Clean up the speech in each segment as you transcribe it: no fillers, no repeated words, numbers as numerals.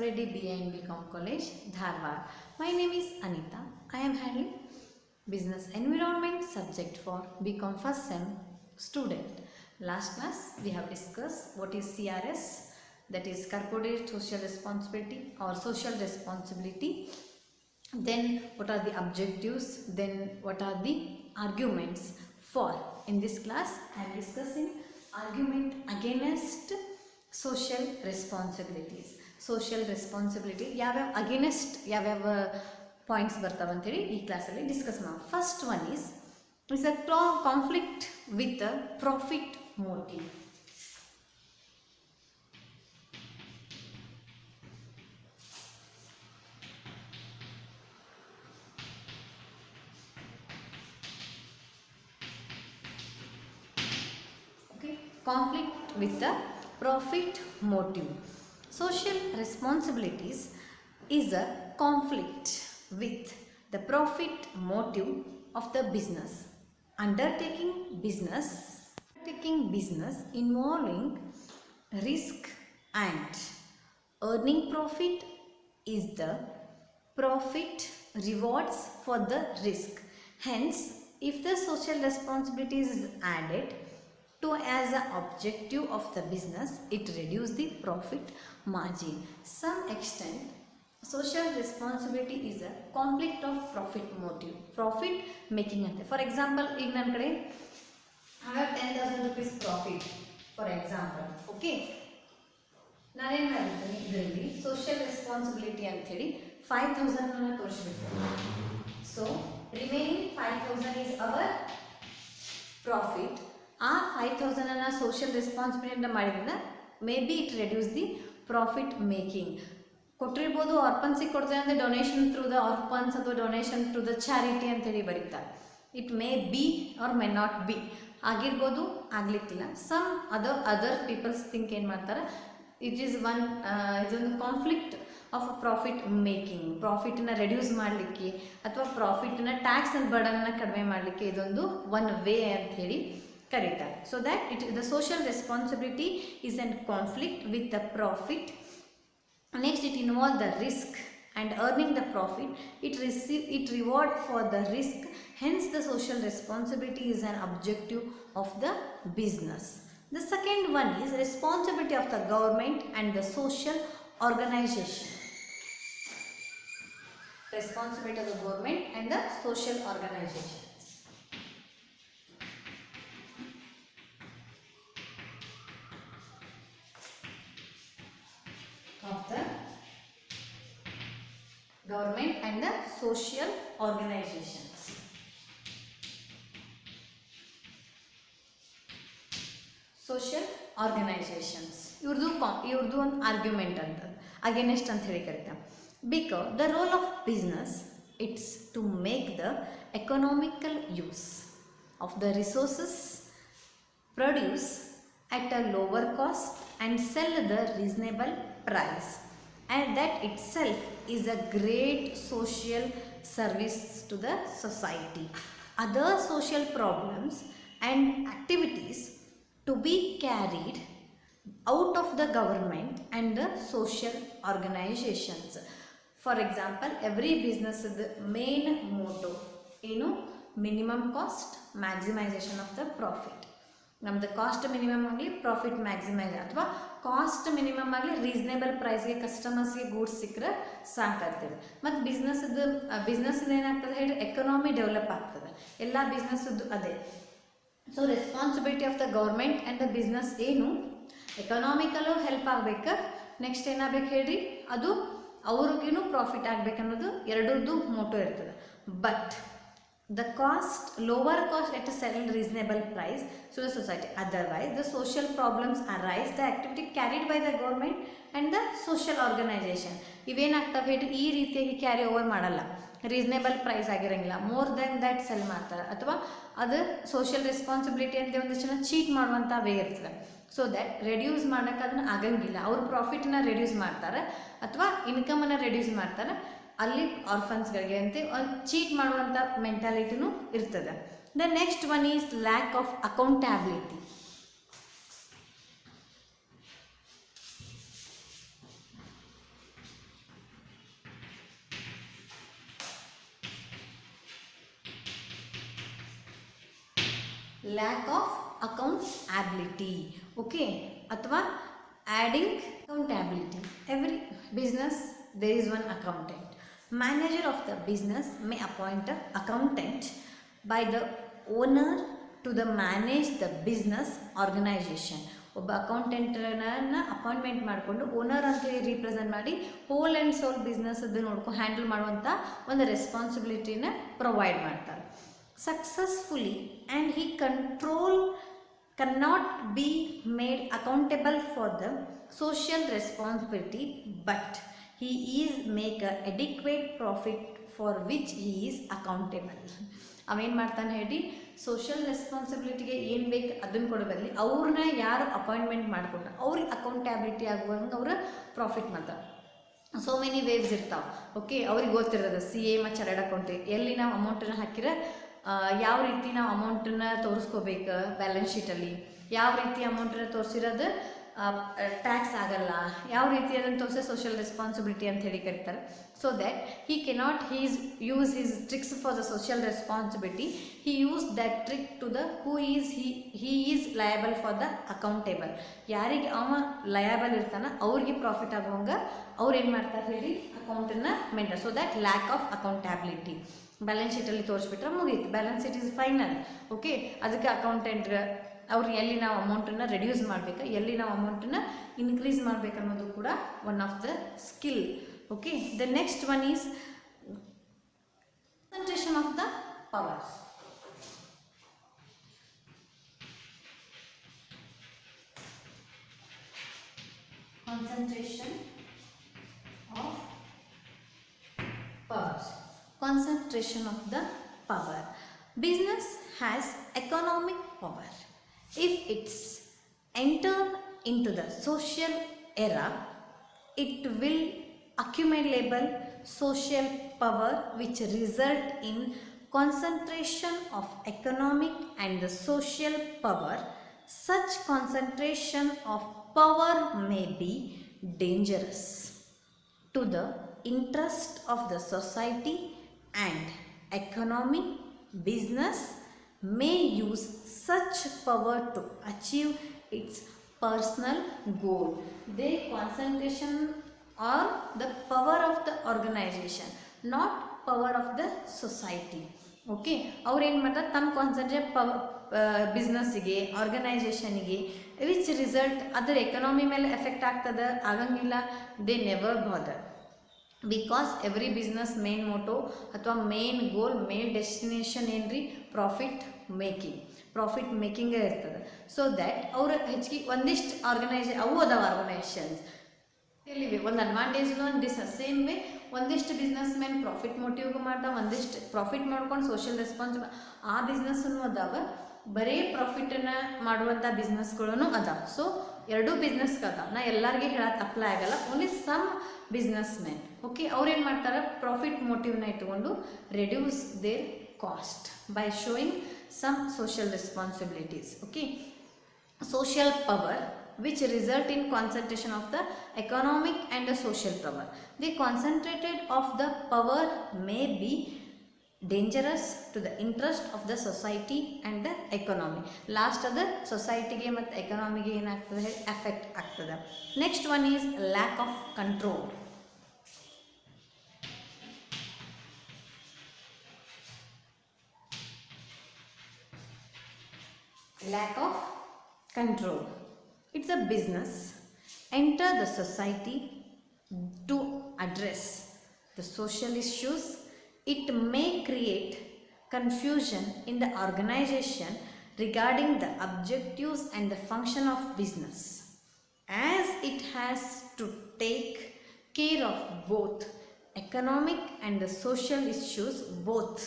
Reddy BA and BCom College, Dharwad. My name is Anita. I am handling Business Environment subject for BCom first sem student. Last class we have discussed what is CRS, that is Corporate Social Responsibility or Social Responsibility. Then what are the objectives, then what are the arguments for. In this class I am discussing argument against social responsibilities. Social responsibility ಯಾವ್ಯಾವ against ಯಾವ್ಯಾವ points ಬರ್ತಾವೆ ಅಂತೇಳಿ ಈ ಕ್ಲಾಸಲ್ಲಿ discuss ಮಾಡೋಣ. First one is a conflict with a profit motive. Conflict with the profit motive. Social responsibilities is a conflict with the profit motive of the business. Undertaking business involving risk and earning profit is the profit rewards for the risk. Hence, if the social responsibility is added to as an objective of the business, it reduces the profit margin. Some extent social responsibility is a conflict of profit motive, profit making ante. For example, ಈಗ ನನ್ನ ಕಡೆ I have 10,000 rupees profit for example. Okay, ನಾನೇನು ಮಾಡಿದ್ದೀನಿ ಇದರಲ್ಲಿ social responsibility ಅಂಥೇಳಿ 5,000 ಅನ್ನು ತೋರಿಸಬೇಕು. So remaining 5,000 is our profit. ಆ 5,000 ಅನ್ನು ಸೋಷಿಯಲ್ ರೆಸ್ಪಾನ್ಸಿಬಿಲಿಟಿಯಿಂದ ಮಾಡಿದ್ರಿಂದ may be it reduce the profit making. ಕೊಟ್ಟಿರ್ಬೋದು ಆರ್ಪನ್ಸಿಗೆ ಕೊಡ್ತೇವೆ ಅಂದರೆ ಡೊನೇಷನ್ ಥ್ರೂ ದ ಆರ್ಪನ್ಸ್ ಅಥವಾ ಡೊನೇಷನ್ ಥ್ರೂ ದ ಚಾರಿಟಿ ಅಂತೇಳಿ ಬರೀತಾರೆ. It may be or may not be ಆಗಿರ್ಬೋದು, ಆಗಲಿಕ್ಕಿಲ್ಲ. ಸಮ್ ಅದರ್ ಪೀಪಲ್ಸ್ ಥಿಂಕ್ ಏನು ಮಾಡ್ತಾರೆ, ಇಟ್ ಈಸ್ ಇದೊಂದು ಕಾನ್ಫ್ಲಿಕ್ಟ್ ಆಫ್ ಪ್ರಾಫಿಟ್ ಮೇಕಿಂಗ್. ಪ್ರಾಫಿಟನ್ನು ರೆಡ್ಯೂಸ್ ಮಾಡಲಿಕ್ಕೆ ಅಥವಾ ಪ್ರಾಫಿಟನ್ನು ಟ್ಯಾಕ್ಸ್ ಆ್ಯಂಡ್ ಬರ್ಡನ್ನ ಕಡಿಮೆ ಮಾಡಲಿಕ್ಕೆ ಇದೊಂದು ಒನ್ ವೇ ಅಂತ ಹೇಳಿ ಕರೀತಾರೆ. So that the social responsibility is in conflict with the profit. Next, it involves the risk and earning the profit. It reward for the risk. Hence, the social responsibility is an objective of the business. The second one is responsibility of the government and the social organization. Responsibility of the government and the social organization. Of the government and the social organizations. Social organizations ಇವ್ರದ್ದು ಒಂದು argument ಅಂತ against ಅಂತ ಹೇಳಿ ಕರೀತಾರೆ. Because the role of business it's to make the economical use of the resources produce at a lower cost and sell the reasonable price, and that itself is a great social service to the society. Other social problems and activities to be carried out of the government and the social organizations. For example, every business main motto minimum cost maximization of the profit. ನಮ್ಮದು cost minimum ಆಗಲಿ profit maximise ಅಥವಾ cost minimum ಆಗಲಿ reasonable ಪ್ರೈಸ್ಗೆ ಕಸ್ಟಮರ್ಸ್ಗೆ goods ಸಿಕ್ಕರೆ ಸಾಕಾಗ್ತದೆ. ಮತ್ತು ಬಿಸ್ನೆಸ್ದು ಏನಾಗ್ತದೆ ಹೇಳಿ, economy develop ಆಗ್ತದೆ. ಎಲ್ಲ ಬಿಸ್ನೆಸ್ದು ಅದೇ. So responsibility of the government and the business ಏನು, ಎಕನಾಮಿಕಲ್ಲೂ ಹೆಲ್ಪ್ ಆಗಬೇಕು, ನೆಕ್ಸ್ಟ್ ಏನಾಗಬೇಕು ಹೇಳ್ರಿ, ಅದು ಅವ್ರಿಗೂ ಪ್ರಾಫಿಟ್ ಆಗಬೇಕನ್ನೋದು ಎರಡರದ್ದು ಮೋಟೋ ಇರ್ತದೆ. But the lower cost at a certain reasonable price to the society. Otherwise, the social problems arise, the activity carried by the government and the social organization. ಇವೇನಾಗ್ತವೆ ಹೇಳಿ, ಈ ರೀತಿಯಾಗಿ ಕ್ಯಾರಿ ಓವರ್ ಮಾಡಲ್ಲ, reasonable price ಆಗಿರೋಂಗಿಲ್ಲ, more than that sell ಮಾಡ್ತಾರೆ, ಅಥವಾ ಅದು social responsibility ಅಂತ ಒಂದಷ್ಟು ಜನ ಚೀಟ್ ಮಾಡುವಂಥ ವೇ ಇರ್ತದೆ. ಸೊ ದ್ಯಾಟ್ ರೆಡ್ಯೂಸ್ ಮಾಡೋಕ್ಕೆ ಅದನ್ನು ಆಗಂಗಿಲ್ಲ. ಅವ್ರ ಪ್ರಾಫಿಟನ್ನ ರೆಡ್ಯೂಸ್ ಮಾಡ್ತಾರೆ ಅಥವಾ ಇನ್ಕಮನ್ನು ರೆಡ್ಯೂಸ್ ಮಾಡ್ತಾರೆ. ಅಲ್ಲಿ ಆರ್ಫನ್ಸ್ಗಳಿಗೆ ಅಂತ ಒಂದು ಚೀಟ್ ಮಾಡುವಂಥ ಮೆಂಟಾಲಿಟಿನೂ ಇರ್ತದೆ. The next one is lac of accountability. Lac of accountability. Okay, ಅಥವಾ adding accountability. Every business there is one accountant. Manager of the business may appoint an accountant by the owner to the manage the business organization. ಒಬ್ಬ ಅಕೌಂಟೆಂಟನ್ನ appointment ಮಾಡಿಕೊಂಡು owner ಅಂತೇಳಿ represent ಮಾಡಿ hole and soul business ಅದು ನೋಡ್ಕೊಂಡು handle ಮಾಡುವಂಥ ಒಂದು ರೆಸ್ಪಾನ್ಸಿಬಿಲಿಟಿನ provide ಮಾಡ್ತಾರೆ. Successfully and he control cannot be made accountable for the social responsibility, but he is make a adequate profit for which he is accountable. ಅವೇನು ಮಾಡ್ತಾನೆ ಹೇಳಿ, social ರೆಸ್ಪಾನ್ಸಿಬಿಲಿಟಿಗೆ ಏನು ಬೇಕು ಅದನ್ನು ಕೊಡಬಲ್ಲಿ ಅವ್ರನ್ನ ಯಾರು ಅಪಾಯಿಂಟ್ಮೆಂಟ್ ಮಾಡಿಕೊಂಡ್ರೆ ಅವ್ರಿಗೆ ಅಕೌಂಟಬಿಲಿಟಿ ಆಗುವಂಗೆ ಅವರು ಪ್ರಾಫಿಟ್ ಮಾಡ್ತಾರೆ. ಸೋ ಮೆನಿ ವೇವ್ಸ್ ಇರ್ತಾವೆ. ಓಕೆ, ಅವ್ರಿಗೆ ಗೊತ್ತಿರೋದು CA ಮತ್ತು ಚಾರ್ಟರ್ಡ್ ಅಕೌಂಟ್ ಎಲ್ಲಿ ನಾವು ಅಮೌಂಟನ್ನು ಹಾಕಿರ ಯಾವ ರೀತಿ ನಾವು ಅಮೌಂಟನ್ನು ತೋರಿಸ್ಕೋಬೇಕು ಬ್ಯಾಲೆನ್ಸ್ ಶೀಟಲ್ಲಿ, ಯಾವ ರೀತಿ ಅಮೌಂಟನ್ನು ತೋರಿಸಿರೋದು ಟ್ಯಾಕ್ಸ್ ಆಗಲ್ಲ, ಯಾವ ರೀತಿ ಅದನ್ನು ತೋರಿಸಿ ಸೋಷಿಯಲ್ ರೆಸ್ಪಾನ್ಸಿಬಿಲಿಟಿ ಅಂತ ಹೇಳಿ ಕರೀತಾರೆ. So that he cannot use his tricks for the social responsibility, he use that trick to the who is he is liable for the accountable. ಯಾರಿಗೆ ಅವ ಲಯಬಲ್ ಇರ್ತಾನೆ ಅವ್ರಿಗೆ ಪ್ರಾಫಿಟ್ ಆಗುವಂಗೆ ಅವ್ರು ಏನು ಮಾಡ್ತಾರೆ ಹೇಳಿ, ಅಕೌಂಟನ್ನು maintain. So that lack of accountability. Balance ಶೀಟಲ್ಲಿ ತೋರಿಸ್ಬಿಟ್ರೆ ಮುಗೀತು, balance sheet is final. Okay, ಅದಕ್ಕೆ ಅಕೌಂಟೆಂಟ್ ಅವ್ರು ಎಲ್ಲಿ ನಾವು ಅಮೌಂಟನ್ನು ರೆಡ್ಯೂಸ್ ಮಾಡಬೇಕು, ಎಲ್ಲಿ ನಾವು ಅಮೌಂಟನ್ನು ಇನ್ಕ್ರೀಸ್ ಮಾಡಬೇಕು ಅನ್ನೋದು ಕೂಡ one of the skill. Okay, the next one is concentration of the power. Concentration of power. Concentration of the power. Business has economic power. If it's entered into the social era, it will accumulable social power which result in concentration of economic and the social power. Such concentration of power may be dangerous to the interest of the society and economy. Business may use such power to achieve its personal goal. They concentration on the power of the organization, not power of the society. Okay, ಅವ್ರು ಏನು ಮಾಡ್ತಾರೆ, ತಮ್ಮ concentrate ಬಿಸ್ನೆಸ್ಸಿಗೆ, ಆರ್ಗನೈಜೇಷನಿಗೆ, which result ಅದರ economy ಮೇಲೆ effect ಆಗ್ತದೆ ಆಗಂಗಿಲ್ಲ. They never bother, because every business main motto ಅಥವಾ main goal, main destination ಏನು ರೀ, ಪ್ರಾಫಿಟ್ ಮೇಕಿಂಗೇ ಇರ್ತದೆ. ಸೊ ದ್ಯಾಟ್ ಅವರು ಹೆಚ್ಚಿಗೆ ಒಂದಿಷ್ಟು ಅವು ಅದಾವ ಆರ್ಗನೈಜೇಷನ್ಸ್ ಎಲ್ಲಿವೆ, ಒಂದು ಅಡ್ವಾಂಟೇಜ್ನು ಒಂದು ಸೇಮ್ ವೇ ಒಂದಿಷ್ಟು ಬಿಸ್ನೆಸ್ ಮ್ಯಾನ್ ಪ್ರಾಫಿಟ್ ಮೋಟಿವ್ಗೂ ಮಾಡ್ತಾವೆ, ಒಂದಿಷ್ಟು ಪ್ರಾಫಿಟ್ ಮಾಡ್ಕೊಂಡು ಸೋಷಿಯಲ್ ರೆಸ್ಪಾನ್ಸಿಬಲ್ ಆ ಬಿಸ್ನೆಸ್ಸನ್ನು ಅದಾವ, ಬರೀ ಪ್ರಾಫಿಟನ್ನು ಮಾಡುವಂಥ ಬಿಸ್ನೆಸ್ಗಳೂ ಅದಾವೆ. ಸೊ ಎರಡೂ ಬಿಸ್ನೆಸ್ಗೆ ಅದಾವೆ. ನಾ ಎಲ್ಲರಿಗೆ ಹೇಳಕ್ಕೆ ಅಪ್ಲೈ ಆಗಲ್ಲ, only some business man. Okay, ಅವ್ರೇನು ಮಾಡ್ತಾರೆ, ಪ್ರಾಫಿಟ್ ಮೋಟಿವ್ನ ಇಟ್ಕೊಂಡು reduce their cost by showing some social responsibilities. Okay, social power which result in concentration of the economic and the social power. The concentrated of the power may be dangerous to the interest of the society and the economy. Last of the society ಗೆ ಮತ್ತು ಎಕನಾಮಿಗೆ ಏನಾಗ್ತದೆ, effect ಆಗ್ತದೆ. Next one is lack of control. Lack of control. It's a business enter the society to address the social issues. It may create confusion in the organization regarding the objectives and the function of business, as it has to take care of both economic and the social issues, both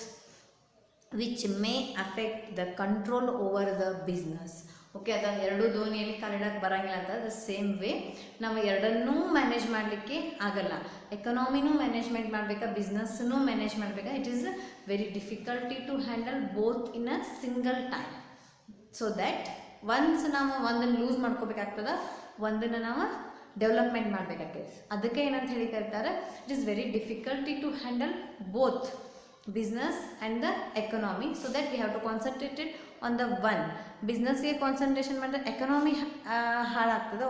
which may affect the control over the business. Okay, ಅದನ್ನು ಎರಡೂ ದೋಣಿಯಲ್ಲಿ ಕಾಲಿಡಕ್ಕೆ ಬರೋಂಗಿಲ್ಲ ಅಂತ. The same way ನಾವು ಎರಡನ್ನೂ manage ಮಾಡಲಿಕ್ಕೆ ಆಗಲ್ಲ. ಎಕನಾಮಿನೂ ಮ್ಯಾನೇಜ್ಮೆಂಟ್ ಮಾಡಬೇಕಾ, ಬಿಸ್ನೆಸ್ಸನ್ನೂ ಮ್ಯಾನೇಜ್ ಮಾಡಬೇಕಾ. It is very difficulty to handle both in a single time. So that once ನಾವು ಒಂದನ್ನು ಲೂಸ್ ಮಾಡ್ಕೋಬೇಕಾಗ್ತದೆ, ಒಂದನ್ನು ನಾವು ಡೆವಲಪ್ಮೆಂಟ್ ಮಾಡಬೇಕಾಗ್ತದೆ. ಅದಕ್ಕೆ ಏನಂತ ಹೇಳಿ ಕರೀತಾರೆ, it is very difficulty to handle both business and the economy, so that we have to concentrate on the one. ಬಿಸ್ನೆಸ್ಗೆ ಕಾನ್ಸಂಟ್ರೇಷನ್ ಮಾಡಿದ್ರೆ ಎಕನಾಮಿ ಹಾಳಾಗ್ತದೆ.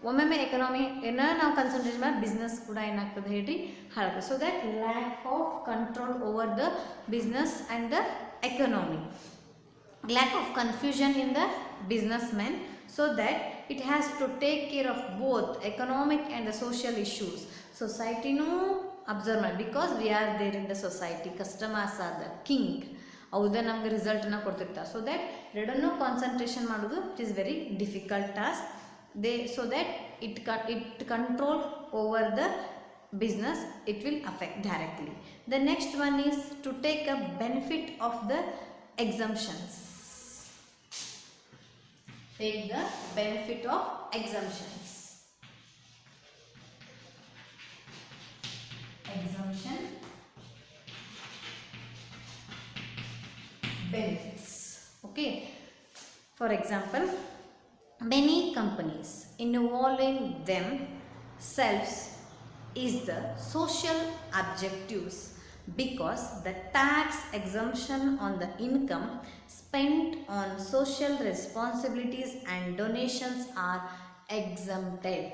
ಒಮ್ಮೊಮ್ಮೆ ಎಕನಾಮಿ ಏನೋ ನಾವು ಕನ್ಸಂಟ್ರೇಟ್ ಮಾಡಿ ಬಿಸ್ನೆಸ್ ಕೂಡ ಏನಾಗ್ತದೆ ಹೇಳ್ರಿ ಹಾಳಾಗ್ತದೆ. So that lack of control over the business and the economy, lack of confusion in the businessman, so that it has to take care of both economic and the social issues. Society no observe ಮಾಡಿ, because we are there in the society, customers are the king. ಹೌದಾ ನಮಗೆ ರಿಸಲ್ಟನ್ನು ಕೊಡ್ತಿರ್ತಾರೆ. So that ಎರಡನ್ನೂ concentration ಮಾಡೋದು it is very difficult task. So that it control over the business, it will affect directly. The next one is to take a benefit of the exemptions. Take the benefit of exemptions. Exemption benefits. Okay. For example, many companies involving themselves is the social objectives, because the tax exemption on the income spent on social responsibilities and donations are exempted.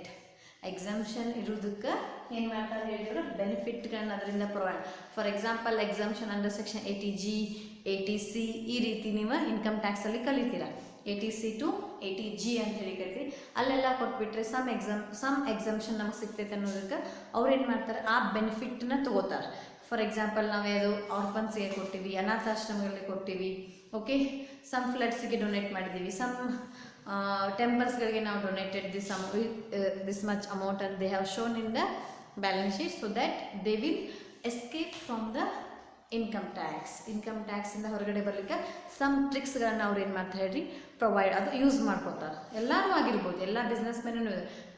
Exemption ಇರೋದಕ್ಕೆ ಏನು ಮಾಡ್ತಾರೆ ಹೇಳಿದ್ರು, ಬೆನಿಫಿಟ್ಗಳನ್ನ ಅದರಿಂದ provide. For example exemption under section 80G 80C ಈ ರೀತಿ ನೀವು income ಟ್ಯಾಕ್ಸಲ್ಲಿ ಕಲಿತೀರ. 80C to 80G ಅಂತ ಹೇಳಿ ಕರಿತೀವಿ. ಅಲ್ಲೆಲ್ಲ ಕೊಟ್ಬಿಟ್ರೆ ಸಮ್ ಎಕ್ಸಂಪ್ಷನ್ ನಮಗೆ ಸಿಗ್ತೈತೆ ಅನ್ನೋದಕ್ಕೆ ಅವ್ರು ಏನು ಮಾಡ್ತಾರೆ, ಆ ಬೆನಿಫಿಟ್ನ ತೊಗೋತಾರೆ. ಫಾರ್ ಎಕ್ಸಾಂಪಲ್ ನಾವು ಯಾವುದು ಆರ್ಫನ್ಸ್ಗೆ ಕೊಟ್ಟಿವಿ, ಅನಾಥಾಶ್ರಮಗಳಿಗೆ ಕೊಟ್ಟಿವಿ, ಓಕೆ, ಸಮ್ ಫ್ಲಡ್ಸಿಗೆ ಡೊನೇಟ್ ಮಾಡಿದ್ದೀವಿ, ಸಮ್ ಟೆಂಪಲ್ಸ್ಗಳಿಗೆ ನಾವು ಡೊನೇಟೆಡ್ ದಿಸ್ ಮಚ್ ಅಮೌಂಟ್ ಅಂತ they have shown in the balance sheet, so that they will escape from the income ಟ್ಯಾಕ್ಸಿಂದ ಹೊರಗಡೆ ಬರಲಿಕ್ಕೆ ಸಮ್ ಟ್ರಿಕ್ಸ್ಗಳನ್ನ ಅವ್ರು ಏನು ಮಾಡ್ತಾರೆ ಹೇಳ್ರಿ ಪ್ರೊವೈಡ್, ಅದು ಯೂಸ್ ಮಾಡ್ಕೋತಾರೆ. ಎಲ್ಲರೂ ಆಗಿರ್ಬೋದು, ಎಲ್ಲ ಬಿಸ್ನೆಸ್ ಮೆನೂ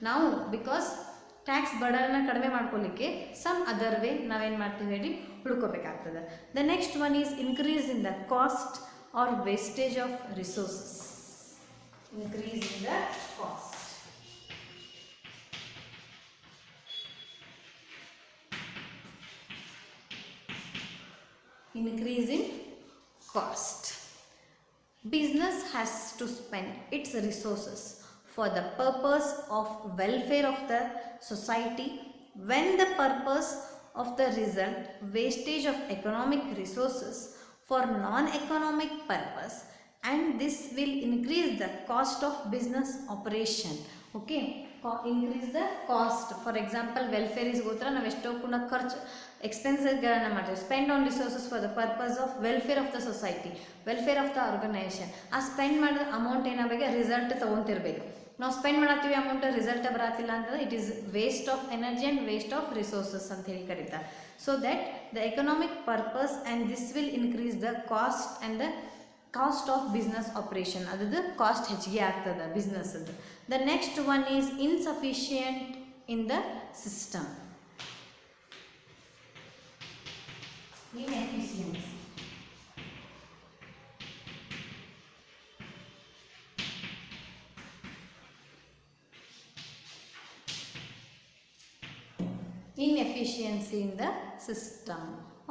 ನಾವು ಬಿಕಾಸ್ ಟ್ಯಾಕ್ಸ್ ಬರ್ಡನ್ನ ಕಡಿಮೆ ಮಾಡ್ಕೊಳ್ಳಿಕ್ಕೆ ಸಮ್ ಅದರ್ ವೇ ನಾವೇನು ಮಾಡ್ತೀವಿ ಹೇಳಿ ಹುಡ್ಕೋಬೇಕಾಗ್ತದೆ. The next one is increase in the cost or wastage of resources. Increase in the cost. Increase in cost. Business has to spend its resources for the purpose of welfare of the society. When the purpose of the result wastage of economic resources for non-economic purpose, and this will increase the cost of business operation. Okay, increase the cost. For example, welfare is gotra ನಾವು ಎಷ್ಟೋ ಕೂಡ ಖರ್ಚು ಎಕ್ಸ್ಪೆನ್ಸಸ್ಗಳನ್ನು ಮಾಡ್ತೀವಿ. Spend on resources for the purpose of welfare of the society, welfare of the organisation. ಆ spend ಮಾಡಿದ amount ಏನಾಗಬೇಕು, result ತೊಗೊತಿರ್ಬೇಕು. ನಾವು ಸ್ಪೆಂಡ್ ಮಾಡತ್ತೀವಿ ಅಮೌಂಟ್, ರಿಸಲ್ಟ್ ಬರತ್ತಿಲ್ಲ ಅಂತಂದ್ರೆ it is waste of energy and waste of resources ಅಂತ ಹೇಳಿ ಕರೀತಾರೆ. So that the economic purpose and this will increase the cost and the cost of business operation, ಅದ್ರದ್ದು ಕಾಸ್ಟ್ ಹೆಚ್ಚಿಗೆ ಆಗ್ತದೆ ಬಿಸ್ನೆಸ್ದು. The next one is insufficient in the system. Inefficiency. Inefficiency in the system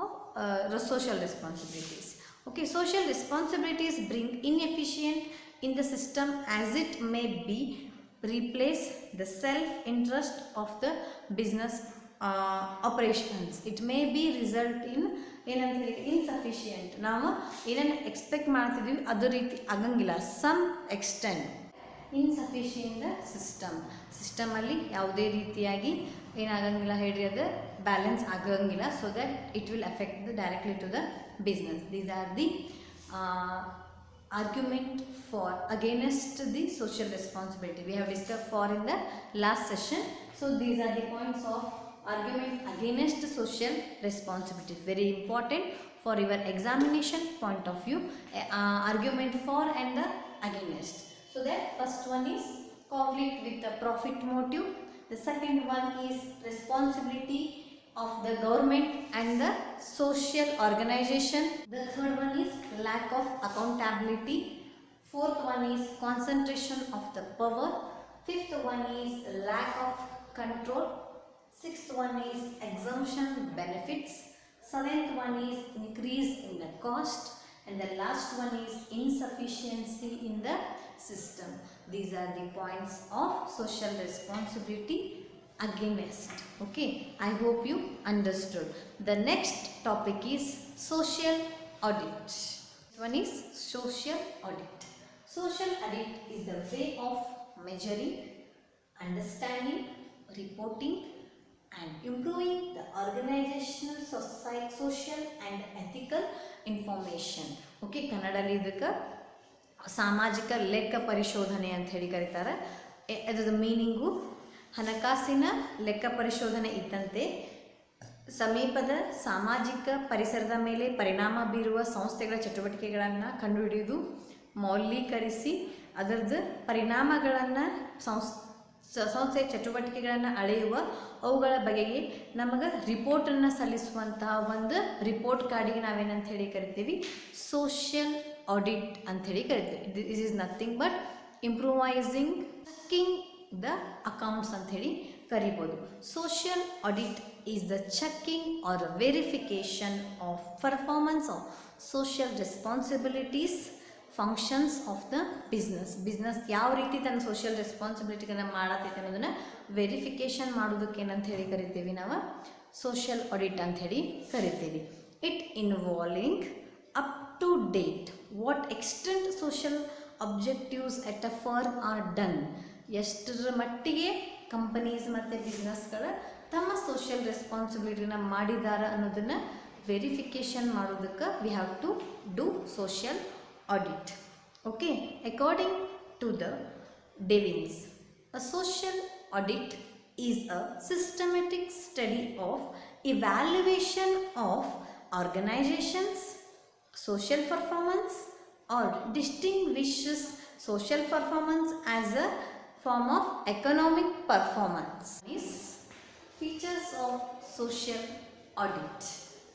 of social responsibilities. Okay, social responsibilities bring inefficient in the system as it may be replace the self-interest of the business operations. It may be result in ಏನಂತ ಹೇಳಿ insufficient. ನಾವು ಏನೇನು expect ಮಾಡ್ತಿದ್ವಿ ಅದೇ ರೀತಿ ಆಗಂಗಿಲ್ಲ. Some extent insufficient ಸಿಸ್ಟಮಲ್ಲಿ ಯಾವುದೇ ರೀತಿಯಾಗಿ ಏನಾಗಂಗಿಲ್ಲ ಹೇಳ್ರಿ, ಅದು ಬ್ಯಾಲೆನ್ಸ್ ಆಗಂಗಿಲ್ಲ. So that it will affect directly to the business. These are the argument for against the social responsibility we have discussed for in the last session. So these are the points of argument against social responsibility, very important for your examination point of view. Argument for and the against. So that first one is conflict with the profit motive. The second one is responsibility of the government and the social organization. The third one is lack of accountability. Fourth one is concentration of the power. Fifth one is lack of control. Sixth one is exemption benefits. Seventh one is increase in the cost. and the last one is insufficiency in the system. These are the points of social responsibility against. Okay, I hope you understood. The next topic is social audit. One is social audit. Social audit is the way of measuring, understanding, reporting and improving the organizational, social and ethical information. Okay, ಕನ್ನಡಲ್ಲಿ ಇದಕ್ಕೆ ಸಾಮಾಜಿಕ ಲೆಕ್ಕ ಪರಿಶೋಧನೆ ಅಂತ ಹೇಳಿ ಕರೀತಾರೆ. ಅದರ meaning ಹಣಕಾಸಿನ ಲೆಕ್ಕ ಪರಿಶೋಧನೆ ಇದ್ದಂತೆ ಸಮೀಪದ ಸಾಮಾಜಿಕ ಪರಿಸರದ ಮೇಲೆ ಪರಿಣಾಮ ಬೀರುವ ಸಂಸ್ಥೆಗಳ ಚಟುವಟಿಕೆಗಳನ್ನು ಕಂಡುಹಿಡಿಯುವುದು, ಮೌಲ್ಯೀಕರಿಸಿ ಅದರದ್ದು ಪರಿಣಾಮಗಳನ್ನು ಸಂಸ್ಥೆ ಚಟುವಟಿಕೆಗಳನ್ನು ಅಳೆಯುವ, ಅವುಗಳ ಬಗೆಗೆ ನಮಗೆ ರಿಪೋರ್ಟನ್ನು ಸಲ್ಲಿಸುವಂತಹ ಒಂದು ರಿಪೋರ್ಟ್ ಕಾರ್ಡಿಗೆ ನಾವೇನಂತ ಹೇಳಿ ಕರಿತೀವಿ, ಸೋಷಿಯಲ್ ಆಡಿಟ್ ಅಂಥೇಳಿ ಕರಿತೀವಿ. This is nothing but improvising checking the accounts ಅಂಥೇಳಿ ಕರಿಬೋದು. Social audit is the checking or verification of performance of social responsibilities functions of the business ಯಾವ ರೀತಿ ತನ್ನ ಸೋಷಿಯಲ್ ರೆಸ್ಪಾನ್ಸಿಬಿಲಿಟಿಗಳನ್ನ ಮಾಡತೈತೆ ಅನ್ನೋದನ್ನು ವೆರಿಫಿಕೇಷನ್ ಮಾಡೋದಕ್ಕೆ ಏನಂತ ಹೇಳಿ ಕರಿತೀವಿ, ನಾವು ಸೋಷಿಯಲ್ ಆಡಿಟ್ ಅಂಥೇಳಿ ಕರಿತೀವಿ. It involving up to date what extent social objectives at a firm are done. ಎಷ್ಟರ ಮಟ್ಟಿಗೆ ಕಂಪನೀಸ್ ಮತ್ತು ಬಿಸ್ನೆಸ್ಗಳ ತಮ್ಮ ಸೋಷಿಯಲ್ ರೆಸ್ಪಾನ್ಸಿಬಿಲಿಟಿನ ಮಾಡಿದಾರ ಅನ್ನೋದನ್ನು ವೆರಿಫಿಕೇಷನ್ ಮಾಡೋದಕ್ಕೆ we have to do social audit. Okay, according to the Devins, a social audit is a systematic study of evaluation of organizations social performance or distinguishes social performance as a form of economic performance. Is features of social audit.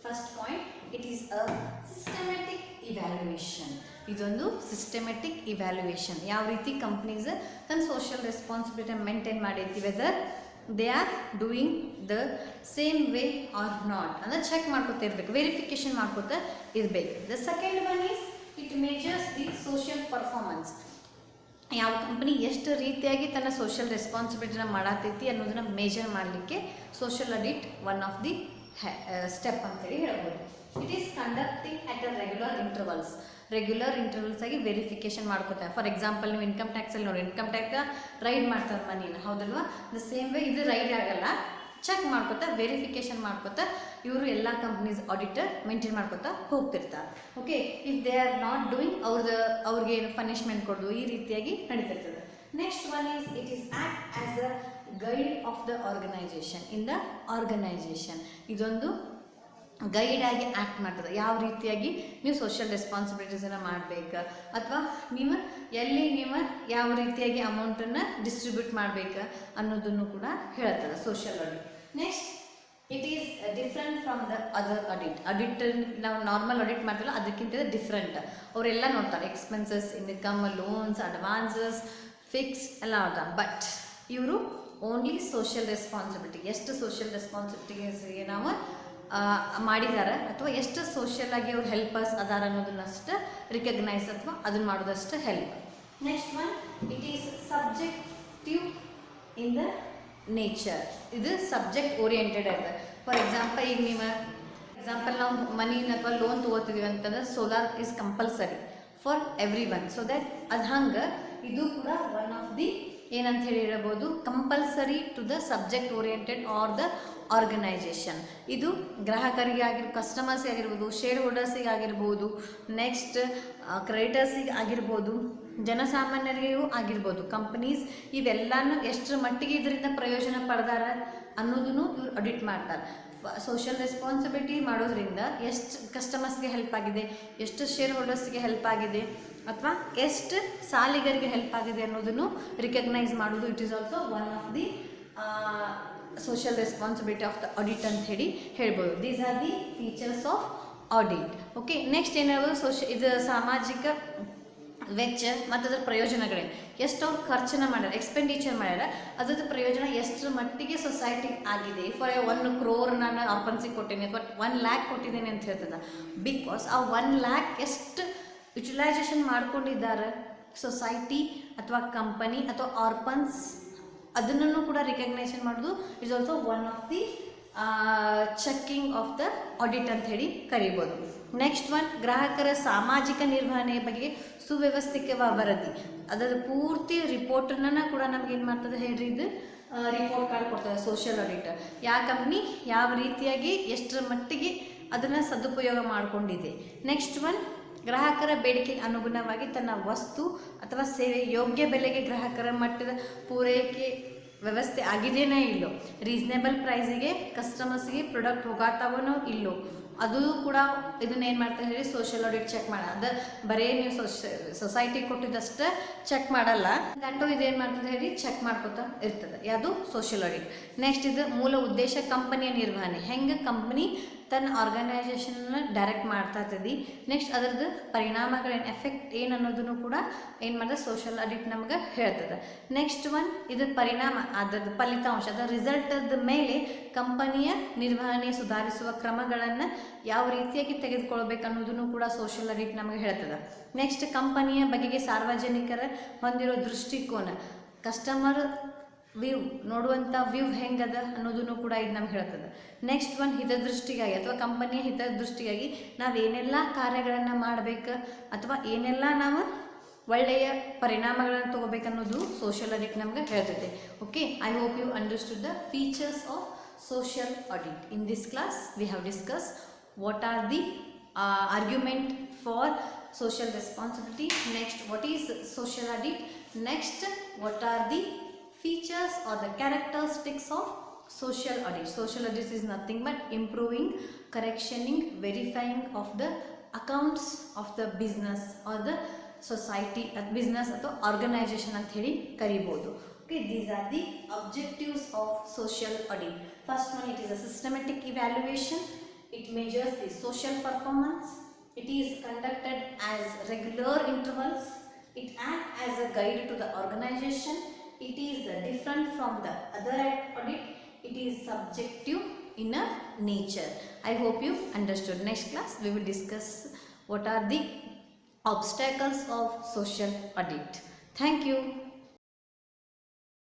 First point, it is a systematic evaluation. ಇದೊಂದು systematic evaluation. ಯಾವ ರೀತಿ companies ತನ್ನ social responsibility maintain ಮಾಡೈತಿ, whether they are doing the same way or not ಅಂದರೆ check ಮಾಡ್ಕೊತಾ ಇರಬೇಕು, verification ಮಾಡ್ಕೊತಾ ಇರಬೇಕು. The second one is it measures the social performance. ಯಾವ ಕಂಪ್ನಿ ಎಷ್ಟು ರೀತಿಯಾಗಿ ತನ್ನ ಸೋಷಿಯಲ್ ರೆಸ್ಪಾನ್ಸಿಬಿಲಿಟಿನ ಮಾಡತೈತಿ ಅನ್ನೋದನ್ನ ಮೇಜರ್ ಮಾಡಲಿಕ್ಕೆ social audit one of the step ಅಂತೇಳಿ ಹೇಳ್ಬೋದು. It is conducting at a regular intervals ಆಗಿ ವೆರಿಫಿಕೇಷನ್ ಮಾಡ್ಕೋತಾರೆ. ಫಾರ್ ಎಕ್ಸಾಂಪಲ್ ನೀವು ಇನ್ಕಮ್ ಟ್ಯಾಕ್ಸಲ್ಲಿ ನೋಡಿ, ಇನ್ಕಮ್ ಟ್ಯಾಕ್ಸ್ ರೈಡ್ ಮಾಡ್ತಾರೆ ಮನಿನ, ಹೌದಲ್ವಾ? ದ ಸೇಮ್ ವೇ ಇದು ರೈಡ್ ಆಗಲ್ಲ, ಚೆಕ್ ಮಾಡ್ಕೋತಾ ವೆರಿಫಿಕೇಷನ್ ಮಾಡ್ಕೋತಾ ಇವರು ಎಲ್ಲ ಕಂಪ್ನೀಸ್ ಆಡಿಟರ್ ಮೇಂಟೈನ್ ಮಾಡ್ಕೋತಾ ಹೋಗ್ತಿರ್ತಾರೆ. Okay, if they are not doing ಅವ್ರಿಗೆ ಏನು ಪನಿಷ್ಮೆಂಟ್ ಕೊಡೋದು ಈ ರೀತಿಯಾಗಿ ನಡೀತಿರ್ತದೆ. Next one is it is act as a guide of the organisation in the organisation. ಇದೊಂದು ಗೈಡ್ ಆಗಿ ಆ್ಯಕ್ಟ್ ಮಾಡ್ತದೆ. ಯಾವ ರೀತಿಯಾಗಿ ನೀವು ಸೋಷಿಯಲ್ ರೆಸ್ಪಾನ್ಸಿಬಿಲಿಟೀಸನ್ನು ಮಾಡಬೇಕು ಅಥವಾ ನೀವು ಎಲ್ಲಿ ನೀವು ಯಾವ ರೀತಿಯಾಗಿ ಅಮೌಂಟನ್ನು ಡಿಸ್ಟ್ರಿಬ್ಯೂಟ್ ಮಾಡಬೇಕು ಅನ್ನೋದನ್ನು ಕೂಡ ಹೇಳ್ತದೆ social audit. Next it is different from the other audit ನಾವು ನಾರ್ಮಲ್ ಆಡಿಟ್ ಮಾಡ್ತೀವಲ್ಲ ಅದಕ್ಕಿಂತ ಡಿಫ್ರೆಂಟ್. ಅವರೆಲ್ಲ ನೋಡ್ತಾರೆ expenses, income, loans, advances, fix ಎಲ್ಲ ನೋಡ್ತಾರೆ. ಬಟ್ ಇವರು ಓನ್ಲಿ ಸೋಷಿಯಲ್ ರೆಸ್ಪಾನ್ಸಿಬಿಲಿಟಿ, ಎಷ್ಟು ಸೋಷಿಯಲ್ ರೆಸ್ಪಾನ್ಸಿಬಿಲಿಟಿಗೆ ನಾವು ಮಾಡಿದ್ದಾರೆ ಅಥವಾ ಎಷ್ಟು ಸೋಷಿಯಲ್ ಆಗಿ ಅವ್ರು ಹೆಲ್ಪರ್ಸ್ ಅದಾರ ಅನ್ನೋದನ್ನಷ್ಟು ರಿಕಗ್ನೈಸ್ ಅಥವಾ ಅದನ್ನು ಮಾಡೋದಷ್ಟು help. Next one it is subjective in the nature. ಇದು ಸಬ್ಜೆಕ್ಟ್ ಓರಿಯೆಂಟೆಡ್ ಇದೆ. ಫಾರ್ ಎಕ್ಸಾಂಪಲ್ ಈಗ ನೀವು ನಾವು ಮನಿನ ಅಥವಾ ಲೋನ್ ತೊಗೋತಿದ್ದೀವಿ ಅಂತಂದ್ರೆ solar is compulsory for everyone. So that ಅದು ಹಂಗೆ ಇದು ಕೂಡ ಒನ್ ಆಫ್ ದಿ ಏನಂತ ಹೇಳಿ ಹೇಳ್ಬೋದು, compulsory to the subject oriented or the organisation. ಇದು ಗ್ರಾಹಕರಿಗೆ ಕಸ್ಟಮರ್ಸಿಗೆ ಆಗಿರ್ಬೋದು, ಶೇರ್ ಹೋಲ್ಡರ್ಸಿಗೆ ಆಗಿರ್ಬೋದು, ನೆಕ್ಸ್ಟ್ ಕ್ರೆಡಿಟರ್ಸಿಗೆ ಆಗಿರ್ಬೋದು, ಜನಸಾಮಾನ್ಯರಿಗೂ ಆಗಿರ್ಬೋದು. ಕಂಪನೀಸ್ ಇವೆಲ್ಲನೂ ಎಷ್ಟರ ಮಟ್ಟಿಗೆ ಇದರಿಂದ ಪ್ರಯೋಜನ ಪಡೆದಾರ ಅನ್ನೋದನ್ನು ಇವ್ರು ಆಡಿಟ್ ಮಾಡ್ತಾರೆ. ಸೋಷಿಯಲ್ ರೆಸ್ಪಾನ್ಸಿಬಿಲಿಟಿ ಮಾಡೋದ್ರಿಂದ ಎಷ್ಟು ಕಸ್ಟಮರ್ಸ್ಗೆ ಹೆಲ್ಪ್ ಆಗಿದೆ, ಎಷ್ಟು ಶೇರ್ ಹೋಲ್ಡರ್ಸ್ಗೆ ಹೆಲ್ಪ್ ಆಗಿದೆ ಅಥವಾ ಎಷ್ಟು ಸಾಲಿಗರಿಗೆ ಹೆಲ್ಪ್ ಆಗಿದೆ ಅನ್ನೋದನ್ನು ರಿಕಗ್ನೈಸ್ ಮಾಡೋದು. It is also one of the social responsibility of the audit ಅಂತ ಹೇಳಿ ಹೇಳ್ಬೋದು. These are the features of audit. Okay, next ಏನು ಹೇಳ್ಬೋದು, ಇದು ಸಾಮಾಜಿಕ ವೆಚ್ಚ ಮತ್ತು ಅದರ ಪ್ರಯೋಜನಗಳೇನು, ಎಷ್ಟು ಅವ್ರು ಖರ್ಚನ್ನ ಮಾಡ್ಯಾರ, ಎಕ್ಸ್ಪೆಂಡಿಚರ್ ಮಾಡ್ಯಾರ, ಅದ್ರದ್ದು ಪ್ರಯೋಜನ ಎಷ್ಟರ ಮಟ್ಟಿಗೆ ಸೊಸೈಟಿ ಆಗಿದೆ. ಫಾರ್ 1 crore ನಾನು ಆರ್ಪನ್ಸಿಗೆ ಕೊಟ್ಟೇನೆ ಅಥವಾ 1 lakh ಕೊಟ್ಟಿದ್ದೇನೆ ಅಂತ ಹೇಳ್ತದೆ. ಬಿಕಾಸ್ ಆ 1 lakh ಎಷ್ಟು ಯುಟಿಲೈಸೇಷನ್ ಮಾಡ್ಕೊಂಡಿದ್ದಾರೆ ಸೊಸೈಟಿ ಅಥವಾ ಕಂಪನಿ ಅಥವಾ ಆರ್ಪನ್ಸ್, ಅದನ್ನು ಕೂಡ ರಿಕಗ್ನೈಸೇಷನ್ ಮಾಡೋದು is also one of the checking of the audit ಅಂತ ಹೇಳಿ ಕರಿಬೋದು. ನೆಕ್ಸ್ಟ್ ಒನ್, ಗ್ರಾಹಕರ ಸಾಮಾಜಿಕ ನಿರ್ವಹಣೆಯ ಬಗ್ಗೆ ಸುವ್ಯವಸ್ಥಿತ ವರದಿ, ಅದರ ಪೂರ್ತಿ ರಿಪೋರ್ಟನ್ನು ಕೂಡ ನಮ್ಗೆ ಏನು ಮಾಡ್ತದೆ ಹೇಳ್ರಿ, ಇದು ರಿಪೋರ್ಟ್ ಕಾರ್ಡ್ ಕೊಡ್ತದೆ ಸೋಷಿಯಲ್ ಆಡಿಟ್. ಯಾವ ಕಂಪ್ನಿ ಯಾವ ರೀತಿಯಾಗಿ ಎಷ್ಟರ ಮಟ್ಟಿಗೆ ಅದನ್ನು ಸದುಪಯೋಗ ಮಾಡಿಕೊಂಡಿದೆ. ನೆಕ್ಸ್ಟ್ ಒನ್, ಗ್ರಾಹಕರ ಬೇಡಿಕೆಗೆ ಅನುಗುಣವಾಗಿ ತನ್ನ ವಸ್ತು ಅಥವಾ ಸೇವೆ ಯೋಗ್ಯ ಬೆಲೆಗೆ ಗ್ರಾಹಕರ ಮಟ್ಟದ ಪೂರೈಕೆ ವ್ಯವಸ್ಥೆ ಆಗಿದೆಯೇ ಇಲ್ಲೋ, ರೀಸನೇಬಲ್ ಪ್ರೈಸಿಗೆ ಕಸ್ಟಮರ್ಸ್ಗೆ ಪ್ರಾಡಕ್ಟ್ ಹೋಗಾತಾವನೋ ಇಲ್ಲೋ, ಅದು ಕೂಡ ಇದನ್ನೇನು ಮಾಡ್ತಾರೆ ಹೇಳಿ ಸೋಷಿಯಲ್ ಆಡಿಟ್ ಚೆಕ್ ಮಾಡ. ಅದು ಬರೀ ನೀವು ಸೊಸೈಟಿ ಕೊಟ್ಟಿದ್ದಷ್ಟೇ ಚೆಕ್ ಮಾಡಲ್ಲ, ದಟ್ಟು ಇದೇನು ಮಾಡ್ತದೆ ಹೇಳಿ ಚೆಕ್ ಮಾಡ್ಕೊತಾ ಇರ್ತದೆ. ಯಾವುದು ಸೋಷಿಯಲ್ ಆಡಿಟ್. ನೆಕ್ಸ್ಟ್ ಇದು ಮೂಲ ಉದ್ದೇಶ ಕಂಪನಿಯ ನಿರ್ವಹಣೆ, ಹೆಂಗೆ ಕಂಪ್ನಿ ತನ್ನ ಆರ್ಗನೈಸೇಷನ್ನ ಡೈರೆಕ್ಟ್ ಮಾಡ್ತಾ ಇರ್ತದೆ. ನೆಕ್ಸ್ಟ್ ಅದರದ್ದು ಪರಿಣಾಮಗಳೇನು, ಎಫೆಕ್ಟ್ ಏನು ಅನ್ನೋದನ್ನು ಕೂಡ ಏನು ಮಾಡಿದ್ರೆ ಸೋಷಿಯಲ್ ಆಡಿಟ್ ನಮ್ಗೆ ಹೇಳ್ತದೆ. ನೆಕ್ಸ್ಟ್ ಒನ್, ಇದ್ರ ಪರಿಣಾಮ, ಅದರದ್ದು ಫಲಿತಾಂಶ, ಅದರ ರಿಸಲ್ಟದ ಮೇಲೆ ಕಂಪನಿಯ ನಿರ್ವಹಣೆ ಸುಧಾರಿಸುವ ಕ್ರಮಗಳನ್ನು ಯಾವ ರೀತಿಯಾಗಿ ತೆಗೆದುಕೊಳ್ಬೇಕು ಅನ್ನೋದನ್ನು ಕೂಡ ಸೋಷಿಯಲ್ ಆಡಿಟ್ ನಮಗೆ ಹೇಳ್ತದೆ. ನೆಕ್ಸ್ಟ್, ಕಂಪನಿಯ ಬಗೆಗೆ ಸಾರ್ವಜನಿಕರ ಹೊಂದಿರೋ ದೃಷ್ಟಿಕೋನ, ಕಸ್ಟಮರ್ ವ್ಯೂ ನೋಡುವಂಥ ವ್ಯೂ ಹೆಂಗದ ಅನ್ನೋದನ್ನು ಕೂಡ ಇದು ನಮ್ಗೆ ಹೇಳ್ತದೆ. ನೆಕ್ಸ್ಟ್ ಒನ್, ಹಿತದೃಷ್ಟಿಗಾಗಿ ಅಥವಾ ಕಂಪನಿಯ ಹಿತದೃಷ್ಟಿಗಾಗಿ ನಾವೇನೆಲ್ಲ ಕಾರ್ಯಗಳನ್ನು ಮಾಡಬೇಕು ಅಥವಾ ಏನೆಲ್ಲ ನಾವು ಒಳ್ಳೆಯ ಪರಿಣಾಮಗಳನ್ನು ತೊಗೋಬೇಕನ್ನೋದು ಸೋಷಿಯಲ್ ಆಡಿಟ್ ನಮ್ಗೆ ಹೇಳ್ತೈತೆ. Okay, I hope you understood the features of social audit. In this class we have discussed what are the argument for social responsibility. Next, what is social audit. Next, what are the features or the characteristics of social audit. Social audit is nothing but improving, correctioning, verifying of the accounts of the business or the society, business ಅಥವಾ organization ಅಂತ ಹೇಳಿ ಕರಿಬೋದು. Okay, these are the objectives of social audit. First one, it is a systematic evaluation. It measures the social performance. It is conducted as regular intervals. It acts as a guide to the organization. It is different from the other audit. It is subjective in a nature. I hope you understood. Next class we will discuss what are the obstacles of social audit. Thank you.